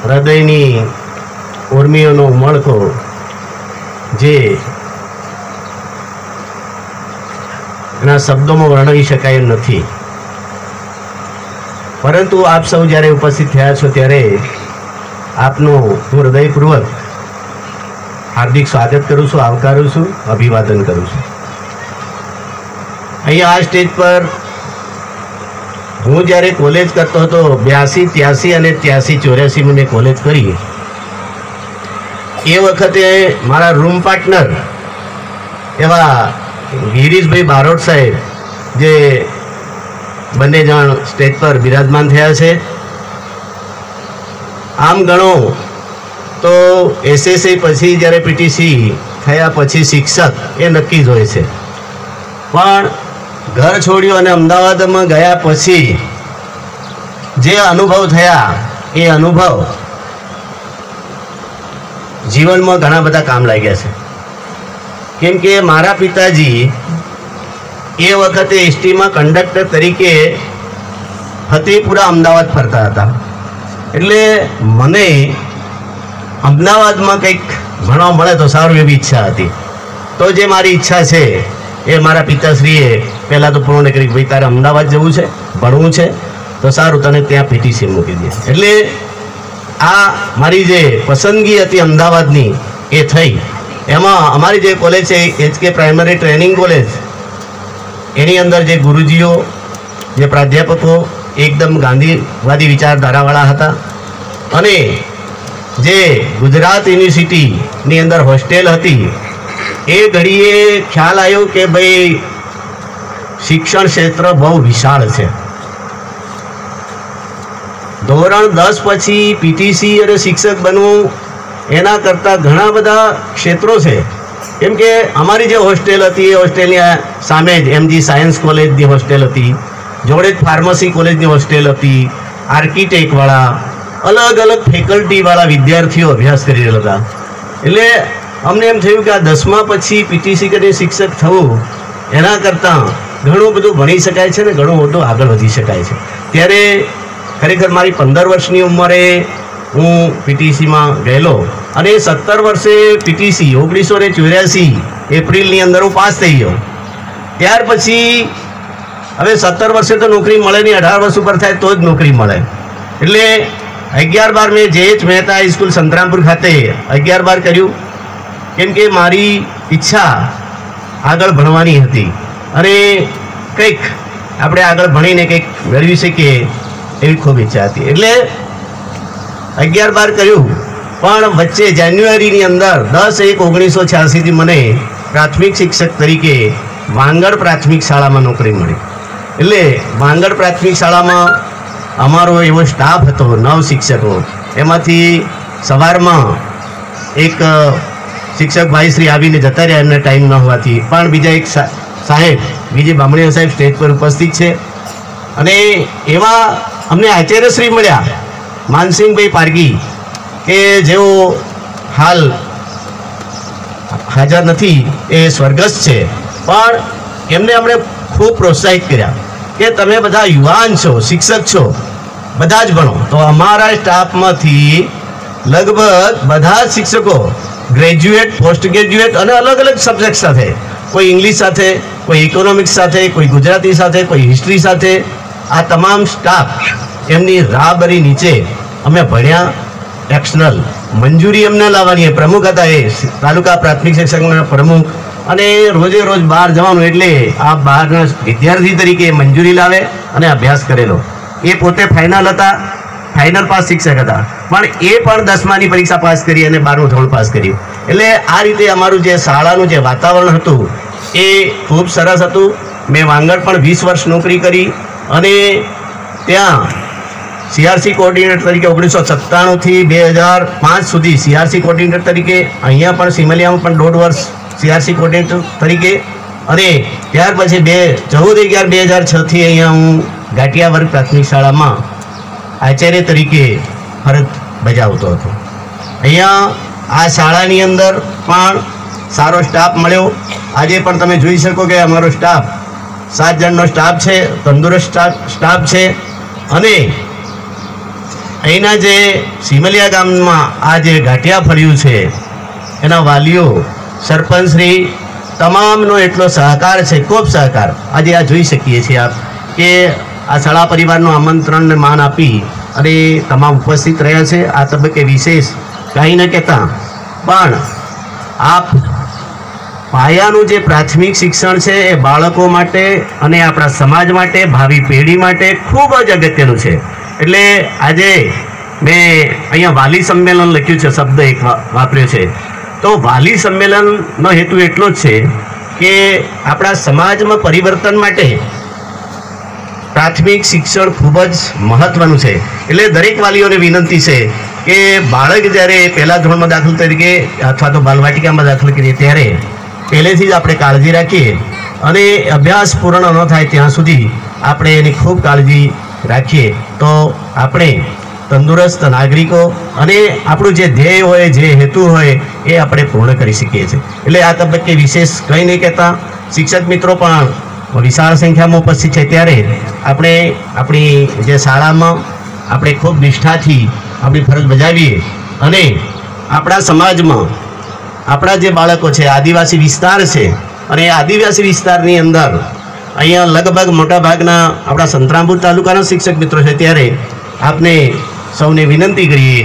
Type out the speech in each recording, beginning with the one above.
હૃદયની ઉર્મિઓનો ઉમળકો જે એના શબ્દોમાં વર્ણવી શકાય એમ નથી. પરંતુ આપ સૌ જ્યારે ઉપસ્થિત થયા છો ત્યારે આપનું હું હૃદયપૂર્વક હાર્દિક સ્વાગત કરું છું, આવકારું છું, અભિવાદન કરું છું. અહીંયા આ સ્ટેજ પર હું જ્યારે કોલેજ કરતો હતો 82, 83 અને 83, 84 મેં કોલેજ કરી. એ વખતે મારા રૂમ પાર્ટનર એવા ગિરીશભાઈ બારોટ સાહેબ જે બંને જણ સ્ટેજ પર બિરાજમાન થયા છે. આમ ગણો તો એસએસસી પછી જ્યારે પીટીસી થયા પછી શિક્ષક એ નક્કી જ હોય છે. પણ ઘર છોડ્યું અને અમદાવાદમાં ગયા પછી જે અનુભવ થયા એ અનુભવ જીવનમાં ઘણા બધા કામ લાગ્યા છે. કેમ કે મારા પિતાજી એ વખતે એસટીમાં કંડક્ટર તરીકે ફતેપુરા અમદાવાદ ફરતા હતા. એટલે મને અમદાવાદમાં કંઈક ભણવા મળે તો સારું એવી ઈચ્છા હતી. તો જે મારી ઈચ્છા છે એ મારા પિતાશ્રીએ પહેલાં તો પૂર્ણ કરી, ભાઈ તારે અમદાવાદ જવું છે, ભણવું છે તો સારું તને ત્યાં પીટીસી મૂકી દે. એટલે આ મારી જે પસંદગી હતી અમદાવાદની એ થઈ. એમાં અમારી જે કોલેજ છે HK પ્રાઇમરી ટ્રેનિંગ કોલેજ, એની અંદર જે ગુરુજીઓ, જે પ્રાધ્યાપકો એકદમ ગાંધીવાદી વિચારધારાવાળા હતા. અને જે ગુજરાત યુનિવર્સિટીની અંદર હોસ્ટેલ હતી એ ઘડીએ ખ્યાલ આવ્યો કે ભાઈ શિક્ષણ ક્ષેત્ર બહુ વિશાળ છે. ધોરણ 10 પછી પીટીસી અને શિક્ષક બનવું એના કરતાં ઘણા બધા ક્ષેત્રો છે. કેમ કે અમારી જે હોસ્ટેલ હતી એ હોસ્ટેલની સામે જ MG સાયન્સ કોલેજની હોસ્ટેલ હતી, જોડે જ ફાર્મસી કોલેજની હોસ્ટેલ હતી, આર્કિટેક્ટવાળા અલગ અલગ ફેકલ્ટીવાળા વિદ્યાર્થીઓ અભ્યાસ કરી રહેલા હતા. એટલે અમને એમ થયું કે આ 10મા પછી પીટીસી કરીને શિક્ષક થવું એના કરતાં ઘણું બધું ભણી શકાય છે ને ઘણું બધું આગળ વધી શકાય છે. ત્યારે ખરેખર મારી 15 વર્ષની ઉંમરે હું પીટીસીમાં ગયેલો અને 17 વર્ષે પીટીસી 1984 એપ્રિલની અંદર હું પાસ થઈ ગયો. ત્યાર પછી હવે 17 વર્ષે તો નોકરી મળે નહીં, 18 વર્ષ ઉપર થાય તો જ નોકરી મળે. એટલે 11-12 મેં JH મહેતા હાઈસ્કૂલ સંતરામપુર ખાતે 11-12 કર્યું. કેમ કે મારી ઈચ્છા આગળ ભણવાની હતી અને કંઈક આપણે આગળ ભણીને કંઈક મેળવી શકીએ એવી ખૂબ ઈચ્છા હતી. એટલે 11-12 કર્યું. પણ વચ્ચે જાન્યુઆરીની અંદર 10/1/1986થી મને પ્રાથમિક શિક્ષક તરીકે વાંગડ પ્રાથમિક શાળામાં નોકરી મળી. એટલે વાંગડ પ્રાથમિક શાળામાં અમારો એવો સ્ટાફ હતો 9 શિક્ષકો. એમાંથી સવારમાં એક શિક્ષક ભાઈશ્રી આવીને જતા રહ્યા, એમને ટાઈમ ન હોવાથી. પણ બીજા એક સાહેબ, બીજી બામણીઓ સાહેબ સ્ટેજ પર ઉપસ્થિત છે. અને એવા અમને આચાર્યશ્રી મળ્યા માનસિંહભાઈ પારગી, કે જેઓ હાલ હાજર નથી, એ સ્વર્ગસ્થ છે. પણ એમને અમને ખૂબ પ્રોત્સાહિત કર્યા કે તમે બધા યુવાન છો, શિક્ષક છો, બધા જ ભણો. તો અમારા સ્ટાફમાંથી લગભગ બધા જ શિક્ષકો ગ્રેજ્યુએટ, પોસ્ટ ગ્રેજ્યુએટ અને અલગ અલગ સબ્જેક્ટ સાથે, કોઈ ઇંગ્લિશ સાથે, કોઈ ઇકોનોમિક્સ સાથે, કોઈ ગુજરાતી સાથે, કોઈ હિસ્ટ્રી સાથે, આ તમામ સ્ટાફ એમની રાહબરી નીચે અમે ભણ્યા. એક્સટર્નલ મંજૂરી એમને લાવવાની, પ્રમુખ હતા એ તાલુકા પ્રાથમિક શિક્ષકના પ્રમુખ. અને રોજે રોજ બહાર જવાનું, એટલે આ બહારના વિદ્યાર્થી તરીકે મંજૂરી લાવે અને અભ્યાસ કરેલો. એ પોતે ફાઇનલ હતા, ફાઇનલ પાસ શિક્ષક હતા. પણ એ પણ 10માની પરીક્ષા પાસ કરી અને 12મું ધોરણ પાસ કર્યું. એટલે આ રીતે અમારું જે શાળાનું જે વાતાવરણ હતું એ ખૂબ સરસ હતું. મેં વાંગડ પણ 20 વર્ષ નોકરી કરી અને ત્યાં CRC કોઓર્ડિનેટર તરીકે 1997થી 2005 સુધી CRC કોઓર્ડિનેટર તરીકે, અહીંયા પણ સિમલિયામાં પણ 1.5 વર્ષ CRC કોઓર્ડિનેટર તરીકે. અને ત્યાર પછી 14/11/2006થી અહીંયા હું ગાંઠિયા વર્ગ પ્રાથમિક શાળામાં આચાર્ય તરીકે ફરજ બજાવતો હતો. અહીંયા આ શાળાની અંદર પણ સારો સ્ટાફ મળ્યો. આજે પણ તમે જોઈ શકો કે અમારો સ્ટાફ 7 જણનો સ્ટાફ છે, તંદુરસ્ત સ્ટાફ છે. અને અહીંના જે સિમલિયા ગામમાં આ જે ગાંઠિયા ફળ્યું છે એના વાલીઓ સરપંચશ્રી તમામનો એટલો સહકાર છે, ખૂબ સહકાર. આજે આ જોઈ શકીએ છીએ આપ કે આ શાળા પરિવારનું આમંત્રણને માન આપી અને તમામ ઉપસ્થિત રહ્યા છે. આ તબક્કે વિશેષ કાંઈ ન કહેતા પણ આપ પાયાનું જે પ્રાથમિક શિક્ષણ છે એ બાળકો માટે અને આપણા સમાજ માટે, ભાવિ પેઢી માટે ખૂબ જ અગત્યનું છે. એટલે આજે મેં અહીંયા વાલી સંમેલન લખ્યું છે, શબ્દ એક વાપર્યો છે. તો વાલી સંમેલનનો હેતુ એટલો જ છે કે આપણા સમાજમાં પરિવર્તન માટે પ્રાથમિક શિક્ષણ ખૂબ જ મહત્ત્વનું છે. એટલે દરેક વાલીઓને વિનંતી છે કે બાળક જ્યારે પહેલા ધોરણમાં દાખલ તરીકે અથવા તો બાલવાટિકામાં દાખલ કરીએ ત્યારે પહેલેથી જ આપણે કાળજી રાખીએ અને અભ્યાસ પૂર્ણ ન થાય ત્યાં સુધી આપણે એની ખૂબ કાળજી રાખીએ તો આપણે તંદુરસ્ત નાગરિકો અને આપણું જે ધ્યેય હોય, જે હેતુ હોય એ આપણે પૂર્ણ કરી શકીએ છીએ. એટલે આ તબક્કે વિશેષ કંઈ નહીં કહેતા શિક્ષક મિત્રો પણ વિશાળ સંખ્યામાં ઉપસ્થિત છે ત્યારે આપણે આપણી જે શાળામાં આપણે ખૂબ નિષ્ઠાથી આપણી ફરજ બજાવીએ અને આપણા સમાજમાં આપણા જે બાળકો છે આદિવાસી વિસ્તાર છે અને એ આદિવાસી વિસ્તારની અંદર અહીંયા લગભગ મોટાભાગના આપણા સંતરામપુર તાલુકાના શિક્ષક મિત્રો છે ત્યારે આપને સૌને વિનંતી કરીએ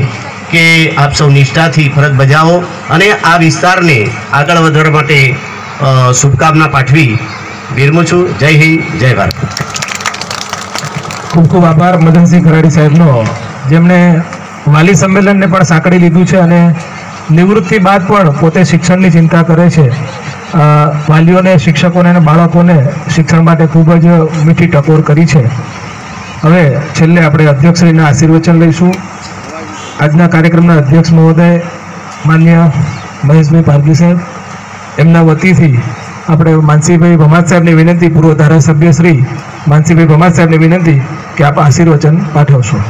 કે આપ સૌ નિષ્ઠાથી ફરજ બજાવો અને આ વિસ્તારને આગળ વધારવા માટે શુભકામના પાઠવી વિરમું છું. જય હિન્દ, જય ભારત. ખૂબ ખૂબ આભાર મદનસિંહ ખરાડી સાહેબનો, જેમણે વાલી સંમેલનને પણ સાંકળી લીધું છે અને નિવૃત્તિ બાદ પણ પોતે શિક્ષણની ચિંતા કરે છે. વાલીઓને, શિક્ષકોને અને બાળકોને શિક્ષણ માટે ખૂબ જ મીઠી ટકોર કરી છે. હવે છેલ્લે આપણે અધ્યક્ષશ્રીના આશીર્વચન લઈશું. આજના કાર્યક્રમના અધ્યક્ષ મહોદય માન્ય મહેશભાઈ પારગી સાહેબ, એમના વતીથી આપણે માનસીભાઈ ભમાત સાહેબની વિનંતી, પૂર્વ ધારાસભ્ય શ્રી માનસીભાઈ ભમાત સાહેબની વિનંતી કે આપ આશીર્વચન પાઠવશો.